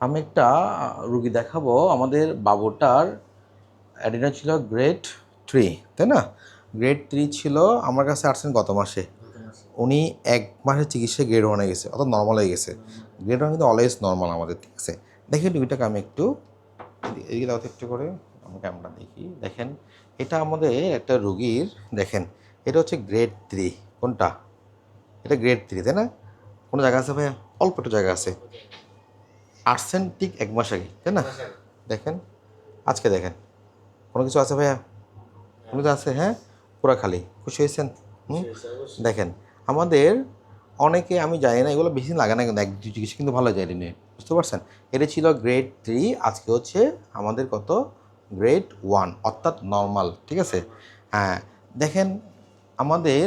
আমি একটা রুগী দেখাবো। আমাদের বাবুটার অ্যাডিনো ছিল গ্রেড 3, তাই না? গ্রেড 3 ছিল। আমার কাছে আসছেন গত মাসে। উনি 1 মাসের চিকিৎসায় গ্রেড 1 হয়ে গেছে, অর্থাৎ নর্মাল হয়ে গেছে। গ্রেড 1 কিন্তু অলওয়েজ নর্মাল আমাদের, ঠিক আছে? দেখেন রুগীটাকে আমি একটু এদিকে দাও একটু করে, আমি ক্যামেরা দেখি। দেখেন এটা আমাদের একটা রুগীর, দেখেন এটা হচ্ছে গ্রেড 3। কোনটা? এটা গ্রেড 3, তাই না? কোনো জায়গা আছে ভাইয়া? অল্প একটু জায়গা আছে। আসছেন ঠিক 1 মাস আগে, তাই না? দেখেন আজকে দেখেন কোনো কিছু আছে ভাইয়া? কোনো কিছু আছে? হ্যাঁ, পুরা খালি। খুশি হয়েছেন? দেখেন আমাদের অনেকে, আমি জানি না, এগুলো বেশি লাগে না, কিন্তু 1-2 চিকিৎসা কিন্তু ভালো যায় নিয়ে, বুঝতে পারছেন? এটা ছিল গ্রেড 3, আজকে হচ্ছে আমাদের কত? গ্রেড 1, অর্থাৎ নর্মাল, ঠিক আছে? হ্যাঁ, দেখেন আমাদের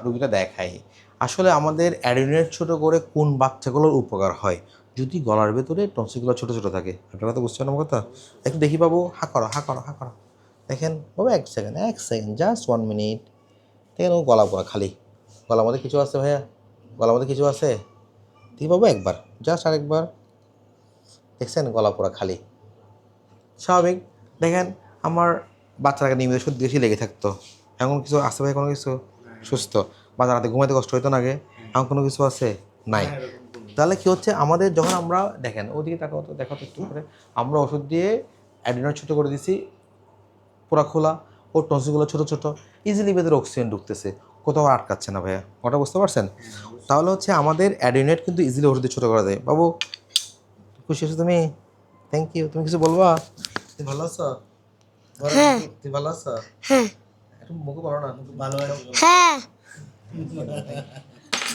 রুগীটা দেখাই। আসলে আমাদের অ্যাডিনোয়েড ছোটো করে কোন বাচ্চাগুলোর উপকার হয়? যদি গলার ভেতরে টনসিলগুলো ছোটো ছোটো থাকে। আপনার কথা বুঝছেন আমার কথা? একটু দেখি বাবু, হা করো হা করো হা করো। দেখেন বাবু, 1 সেকেন্ড, জাস্ট 1 মিনিট। দেখেন ও গলা পুরা খালি। গলার মধ্যে কিছু আছে ভাইয়া? গলার মধ্যে কিছু আছে? দেখি বাবু একবার, জাস্ট আরেকবার। দেখছেন গলা পুরা খালি। স্বাভাবিক। দেখেন আমার বাচ্চাটাকে নিয়মিত সর্দি বেশি লেগে থাকতো, এমন কিছু আছে ভাই? কোনো কিছু? সুস্থ। বাচ্চা রাতে ঘুমাইতে কষ্ট হইতো না আগে, এমন কোনো কিছু আছে? নাই। তাহলে কি হচ্ছে আমাদের, যখন আমরা দেখেন ওদিকে তাকাও তো, দেখো তো একটু করে, আমরা ওষুধ দিয়ে অ্যাডিনয়েড ছোটো করে দিছি, পুরা খোলা, ওর টনসিলগুলো ছোটো ছোটো, ইজিলি ভেতরে অক্সিজেন ঢুকতেছে, কোথাও আটকাচ্ছে না ভাইয়া। ওটা বুঝতে পারছেন? তাহলে হচ্ছে আমাদের অ্যাডিনয়েড কিন্তু ইজিলি ওষুধ দিয়ে ছোটো করে দেয়। বাবু খুশি আছো তুমি? Thank you. তুমি কিছু বলবা? তুমি ভালো আছো? হ্যাঁ। তুমি ভালো আছো? হ্যাঁ। একটু মুখে বলো না। ভালো আছো? হ্যাঁ।